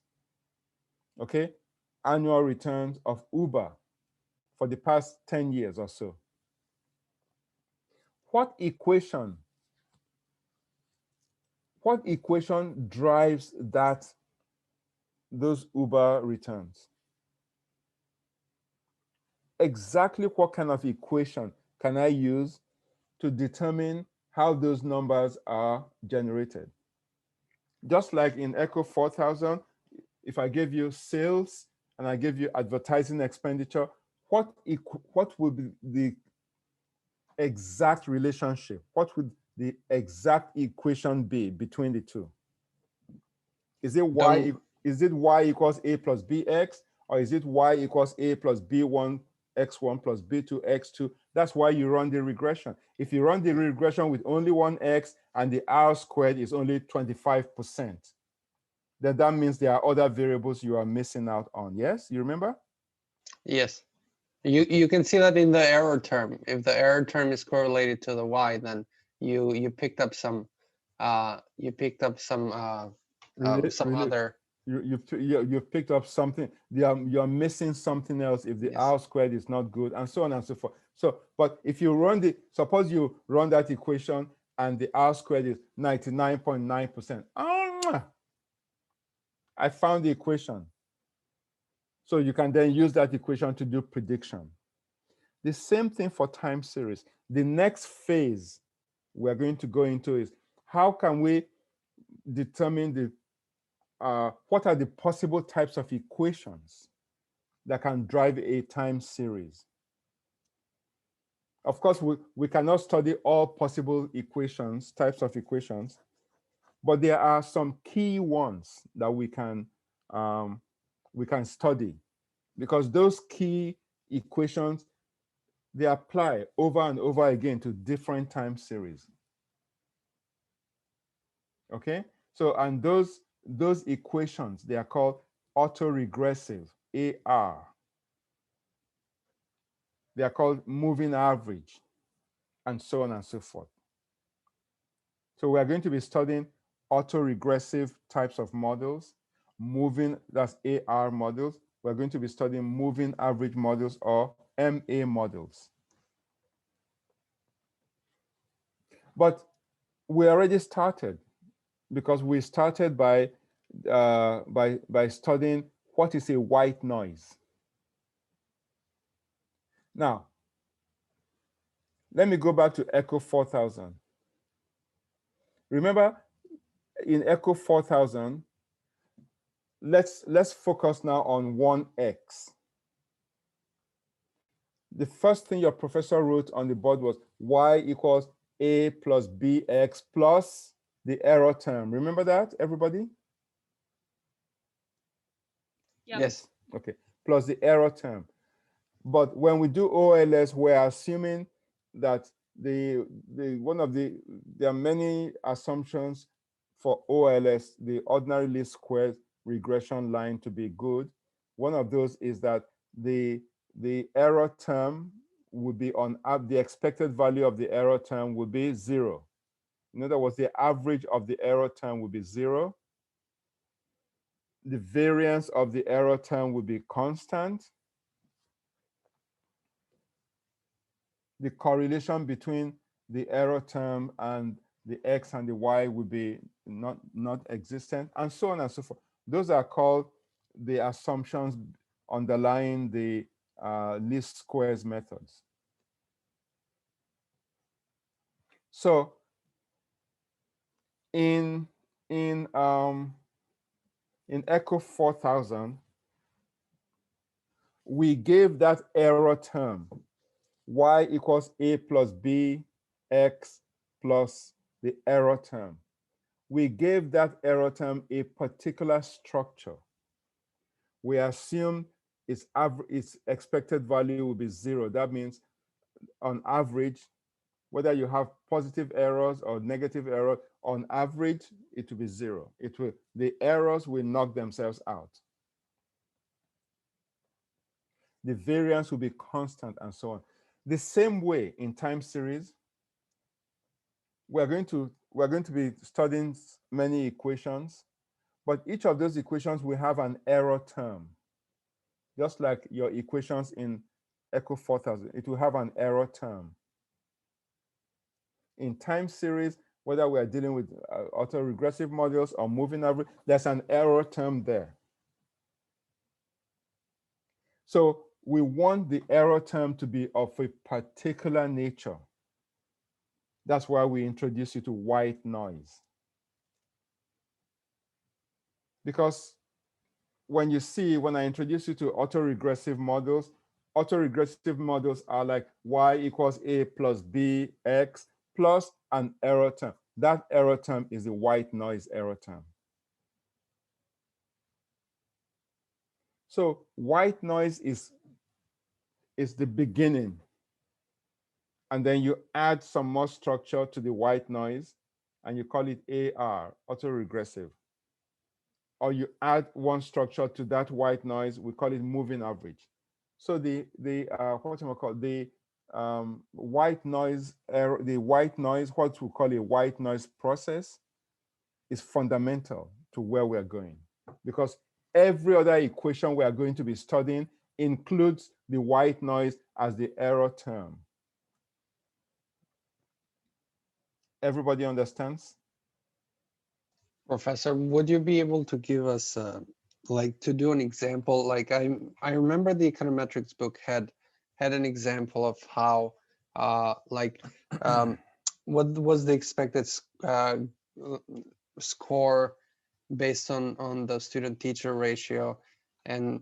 okay, annual returns of Uber for the past 10 years or so, what equation drives those Uber returns? Exactly what kind of equation can I use to determine how those numbers are generated? Just like in Echo 4000, if I give you sales and I give you advertising expenditure, what would be the exact relationship? What would the exact equation be between the two? Is it y equals a plus bx, or is it y equals a plus b1 x1 plus b2 x2? That's why you run the regression. If you run the regression with only one x and the R squared is only 25%, then that means there are other variables you are missing out on. Yes, you remember? Yes. You can see that in the error term. If the error term is correlated to the y, then you picked up some other. You've picked up something. You're missing something else if the R squared is not good, and so on and so forth. So, but if you run suppose you run that equation and the R squared is 99.9%. I found the equation. So you can then use that equation to do prediction. The same thing for time series. The next phase we're going to go into is how can we determine what are the possible types of equations that can drive a time series? Of course, we cannot study all possible equations, types of equations, but there are some key ones that we can study, because those key equations, they apply over and over again to different time series. Okay, so and those equations, they are called autoregressive, AR. They are called moving average, and so on and so forth. So we are going to be studying autoregressive types of models, that's AR models. We're going to be studying moving average models, or MA models. But we already started, because we started by studying what is a white noise. Now, let me go back to Echo 4000. Remember, in Echo 4000, let's focus now on 1x. The first thing your professor wrote on the board was y equals a plus bx plus the error term. Remember that, everybody? Yep. Yes. Okay, plus the error term. But when we do OLS, we're assuming that there are many assumptions for OLS, the ordinary least squares regression line, to be good. One of those is that the error term would be the expected value of the error term would be 0. In other words, the average of the error term would be 0. The variance of the error term would be constant. The correlation between the error term and the x and the y would be not existent, and so on and so forth. Those are called the assumptions underlying the least squares methods. So in Echo 4000, we gave that error term y equals a plus b x plus the error term. We gave that error term a particular structure. We assume its expected value will be 0. That means on average, whether you have positive errors or negative errors, on average, it will be 0. The errors will knock themselves out. The variance will be constant, and so on. The same way in time series, we're going to be studying many equations, but each of those equations will have an error term. Just like your equations in Echo 4000, it will have an error term. In time series, whether we are dealing with autoregressive models or moving average, there's an error term there. So we want the error term to be of a particular nature. That's why we introduce you to white noise. Because when I introduce you to autoregressive models are like y equals a plus b x plus an error term. That error term is the white noise error term. So white noise is the beginning. And then you add some more structure to the white noise, and you call it AR, autoregressive. Or you add one structure to that white noise, we call it moving average. So white noise error, what we call a white noise process, is fundamental to where we're going, because every other equation we are going to be studying includes the white noise as the error term. Everybody understands? Professor, would you be able to give us like to do an example? Like I remember the econometrics book had an example of how what was the expected score based on the student teacher ratio, and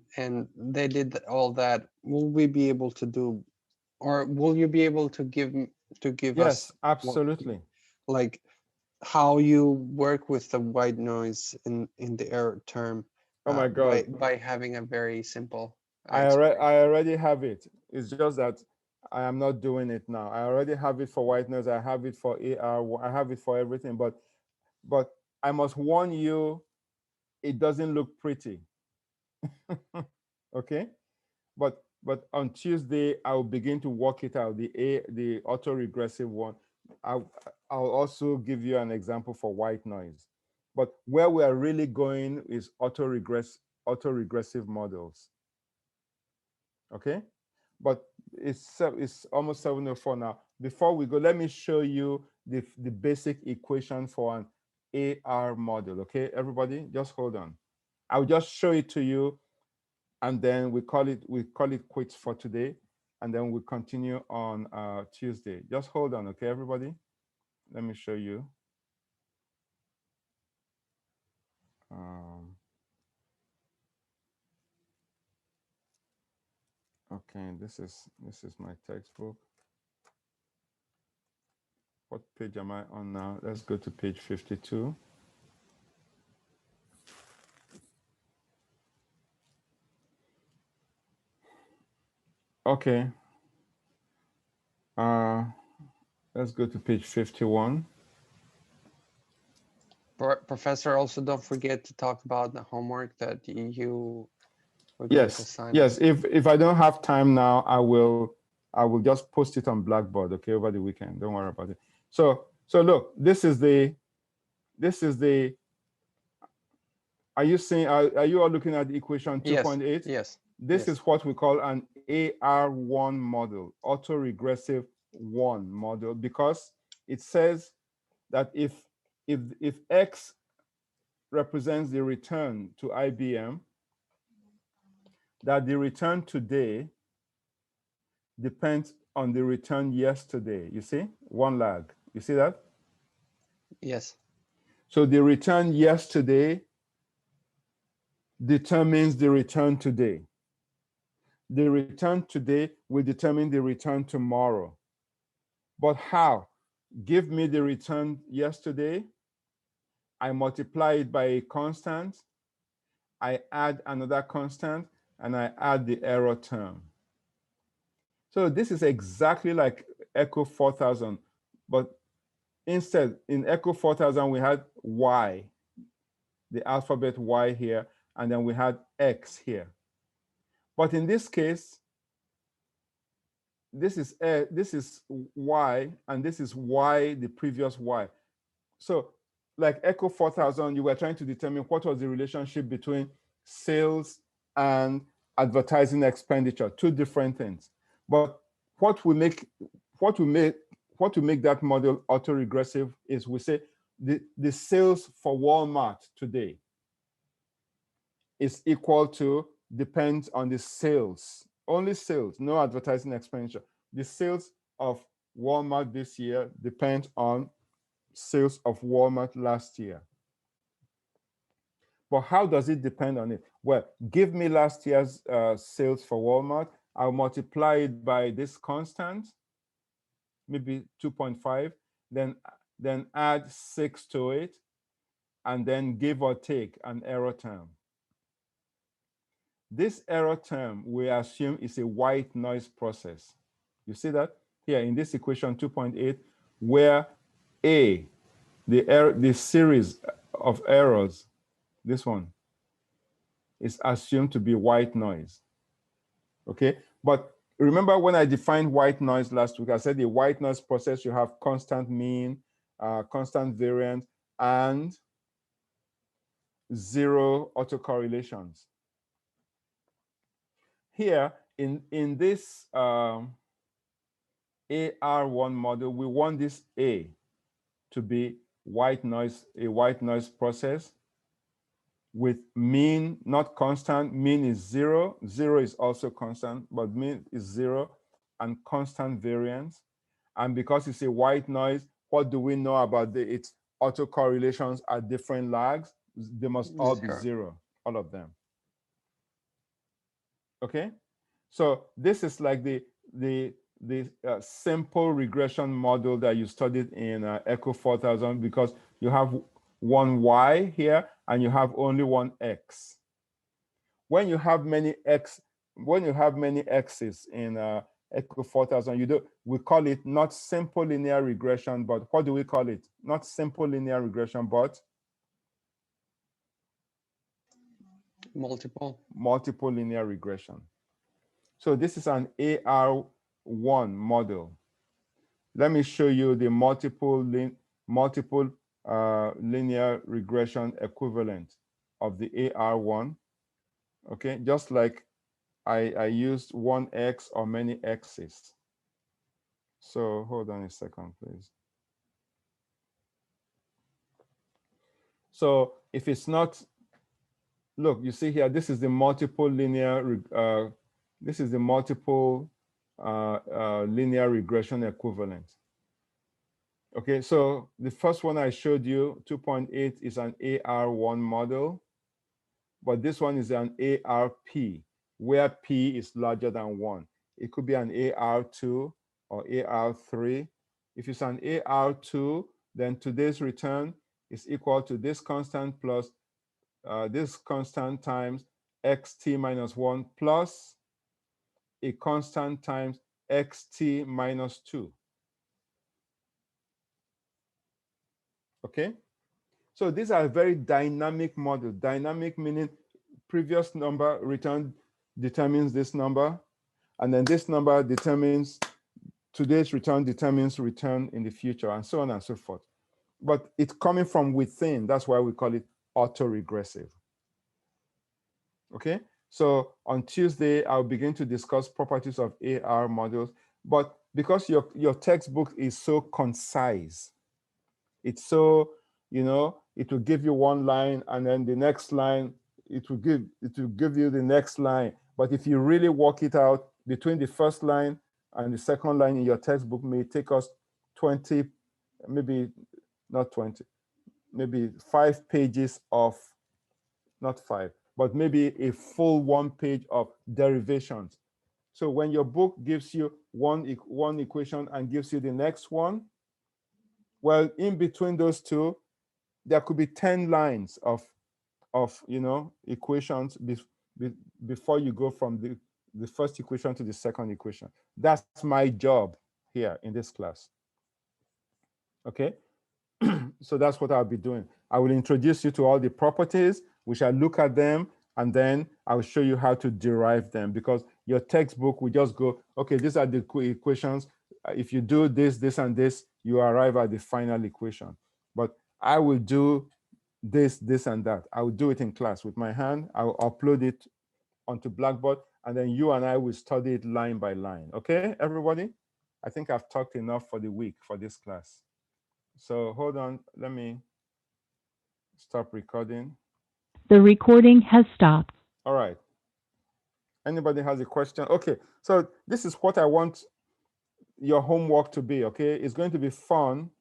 they did all that. Will we be able to do Or will you be able to give Yes, us absolutely. like how you work with the white noise in the error term Oh my God. by having a very simple I already have it. It's just that I am not doing it now. I already have it for white noise. I have it for AR. I have it for everything. But I must warn you, it doesn't look pretty. Okay. But on Tuesday I'll begin to work it out. The autoregressive one. I'll also give you an example for white noise. But where we are really going is autoregressive models. Okay, but it's almost 7:04 now. Before we go, let me show you the basic equation for an AR model. Okay, everybody, just hold on. I'll just show it to you, and then we call it quits for today, and then we continue on Tuesday. Just hold on, okay, everybody. Let me show you. Okay, this is my textbook. What page am I on now? Let's go to page 52. Okay. Let's go to page 51. Professor, also don't forget to talk about the homework that you were going to Yes, assign yes. us. If I don't have time now, I will just post it on Blackboard, okay, over the weekend. Don't worry about it. So look, this is the. Are you seeing? Are you all looking at the equation 2.8? Yes. This is what we call an AR1 model, autoregressive 1 model, because it says that if X represents the return to IBM, that the return today depends on the return yesterday. You see, one lag. You see that? Yes. So the return yesterday determines the return today. The return today will determine the return tomorrow. But how? Give me the return yesterday. I multiply it by a constant. I add another constant, and I add the error term. So this is exactly like Echo 4000, but instead, in Echo 4000, we had Y, the alphabet Y here, and then we had X here. But in this case, this is Y, and this is Y, the previous Y. So like Echo 4000, you were trying to determine what was the relationship between sales and advertising expenditure, two different things. But what we make that model autoregressive is we say the sales for Walmart today is equal to, depends on the sales, only sales, no advertising expenditure. The sales of Walmart this year depends on sales of Walmart last year. But how does it depend on it? Well, give me last year's sales for Walmart. I'll multiply it by this constant, maybe 2.5, then add 6 to it, and then give or take an error term. This error term, we assume, is a white noise process. You see that here in this equation 2.8, where A, the series of errors, this one, is assumed to be white noise. Okay, but remember when I defined white noise last week, I said the white noise process, you have constant mean, constant variance, and zero autocorrelations. Here in this AR1 model, we want this A to be white noise, a white noise process with mean, not constant. Mean is 0. 0 is also constant, but mean is 0, and constant variance. And because it's a white noise, what do we know about its autocorrelations at different lags? They must all be 0, all of them. Okay? So this is like the the simple regression model that you studied in Echo 4000, because you have one Y here and you have only one X. When you have many X's in Echo 4000, we call it not simple linear regression, but what do we call it? Not simple linear regression, but multiple linear regression. So this is an AR1 model. Let me show you the multiple linear regression equivalent of the AR1. Okay, just like I used one X or many X's. So hold on a second, please. So if it's not, look, you see here, this is the multiple linear linear regression equivalent. Okay, so the first one I showed you, 2.8, is an AR1 model, but this one is an ARP, where P is larger than 1. It could be an AR2 or AR3. If it's an AR2, then today's return is equal to this constant plus this constant times xt minus 1 plus a constant times xt minus 2. Okay? So these are very dynamic models. Dynamic meaning previous number returned determines this number, and then this number determines today's return determines return in the future, and so on and so forth. But it's coming from within. That's why we call it autoregressive. Okay? So on Tuesday, I'll begin to discuss properties of AR models. But because your textbook is so concise, it's so, it will give you one line, and then the next line, it will give you the next line. But if you really work it out, between the first line and the second line in your textbook may take us 20, maybe not 20, maybe 5 pages of, not 5, but maybe a full 1 page of derivations. So when your book gives you one equation and gives you the next one, well, in between those two, there could be 10 lines of equations before you go from the first equation to the second equation. That's my job here in this class. Okay? So that's what I'll be doing. I will introduce you to all the properties. We shall look at them, and then I'll show you how to derive them, because your textbook will just go, okay, these are the equations. If you do this, this, and this, you arrive at the final equation. But I will do this, this, and that. I will do it in class with my hand. I will upload it onto Blackboard, and then you and I will study it line by line. Okay, everybody? I think I've talked enough for the week for this class. So hold on, let me stop recording. The recording has stopped. All right. Anybody has a question? Okay, so this is what I want your homework to be, okay? It's going to be fun,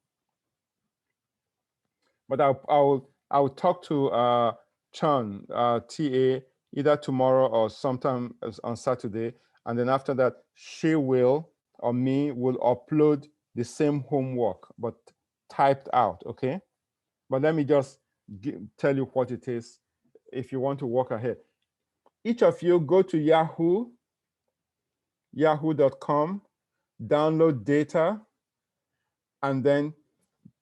but I'll talk to Chan, TA, either tomorrow or sometime on Saturday, and then after that, she will, or me, will upload the same homework, but typed out, okay? But let me just tell you what it is if you want to walk ahead. Each of you go to yahoo.com, download data, and then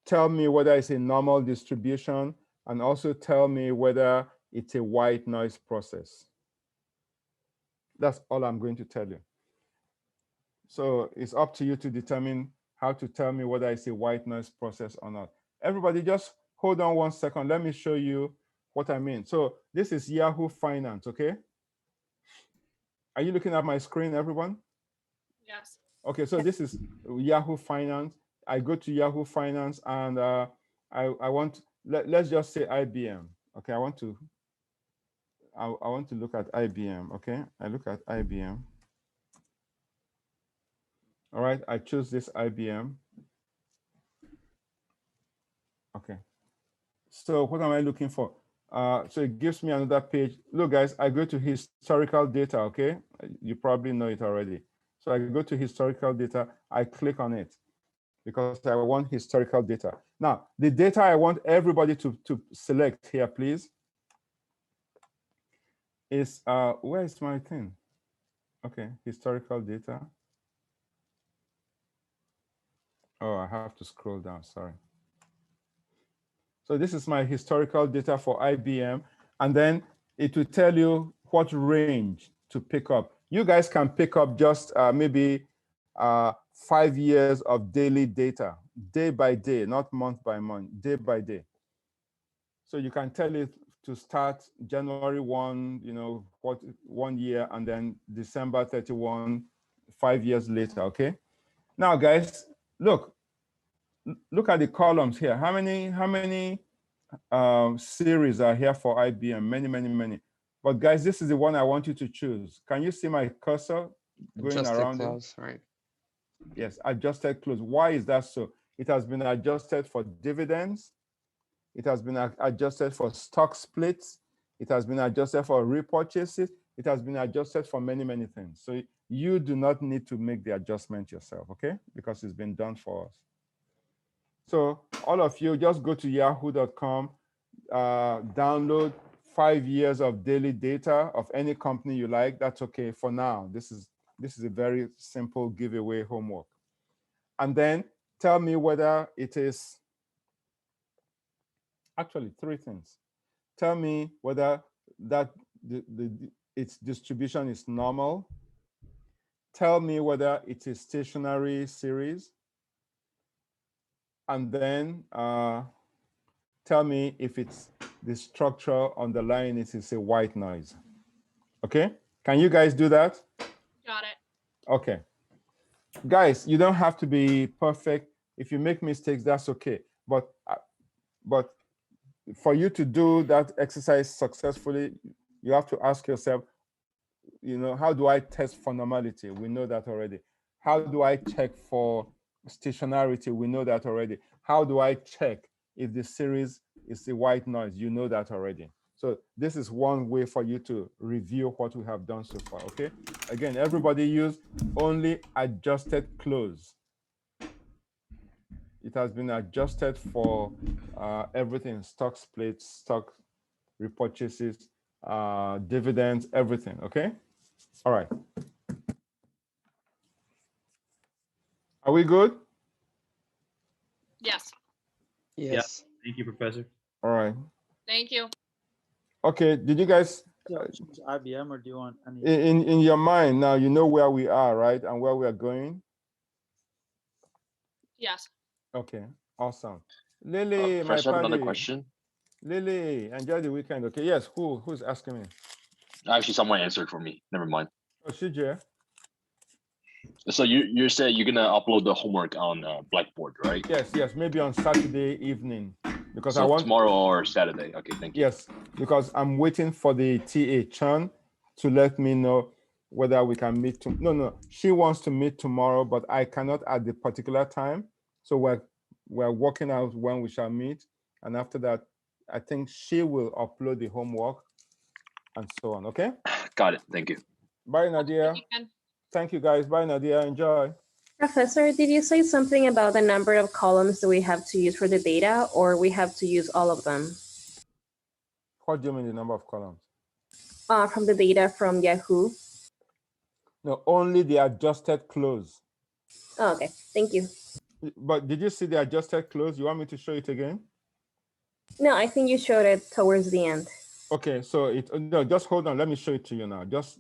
tell me whether it's a normal distribution, and also tell me whether it's a white noise process. That's all I'm going to tell you. So it's up to you to determine how to tell me whether it's a white noise process or not. Everybody just hold on 1 second. Let me show you what I mean. So this is Yahoo Finance, okay? Are you looking at my screen, everyone? Yes. Okay, so this is Yahoo Finance. I go to Yahoo Finance, and I want, let's just say IBM. Okay, I want to look at IBM, okay? I look at IBM. All right, I choose this IBM. Okay. So what am I looking for? So it gives me another page. Look, guys, I go to historical data, okay? You probably know it already. So I go to historical data, I click on it because I want historical data. Now, the data I want everybody to select here, please, is, where is my thing? Okay, historical data. Oh, I have to scroll down, sorry. So this is my historical data for IBM, and then it will tell you what range to pick up. You guys can pick up just maybe 5 years of daily data, day by day, not month by month, day by day. So you can tell it to start January 1, you know, what 1 year, and then December 31, 5 years later, okay? Now, guys, look at the columns here. How many series are here for IBM? Many. But guys, this is the one I want you to choose. Can you see my cursor going Adjusted around clause, it? right? Yes, adjusted close. Why is that so? It has been adjusted for dividends. It has been adjusted for stock splits. It has been adjusted for repurchases. It has been adjusted for many things. So you do not need to make the adjustment yourself, okay? Because it's been done for us. So all of you, just go to yahoo.com, download 5 years of daily data of any company you like. That's okay for now. This is a very simple giveaway homework. And then tell me whether it is, actually 3 things. Tell me whether that its distribution is normal. Tell me whether it is stationary series. And then tell me if it's the structure underlying it is a white noise. Okay? Can you guys do that? Got it. Okay. Guys, you don't have to be perfect. If you make mistakes, that's okay. But for you to do that exercise successfully, you have to ask yourself, you know, how do I test for normality? We know that already. How do I check for stationarity? We know that already. How do I check if the series is a white noise? You know that already. So this is one way for you to review what we have done so far, okay? Again, everybody use only adjusted close. It has been adjusted for everything, stock splits, stock repurchases, dividends, everything, okay? All right. Are we good? Yes. Yes. Thank you, Professor. All right. Thank you. Okay, did you guys, Choose IBM, or do you want any? in your mind now, you know where we are, right? And where we are going? Yes. Okay, awesome. Lily, my Professor, I have another buddy. question. Lily, enjoy the weekend, okay? Yes, who's asking me? Actually, someone answered for me. Never mind. Oh, CJ. So you said you're gonna upload the homework on Blackboard, right? Yes, maybe on Saturday evening. Because So I want tomorrow or Saturday. Okay, thank you. Yes, because I'm waiting for the TA Chan to let me know whether we can meet. No, she wants to meet tomorrow, but I cannot at the particular time. So we're working out when we shall meet, and after that, I think she will upload the homework, and so on. Okay. Got it. Thank you. Bye, Nadia. Thank you, guys. Bye, Nadia. Enjoy. Professor, did you say something about the number of columns that we have to use for the data, or we have to use all of them? What do you mean the number of columns? From the data from Yahoo. No, only the adjusted close. Oh, okay, thank you. But did you see the adjusted close? You want me to show it again? No, I think you showed it towards the end. Okay, so no, just hold on. Let me show it to you now. Just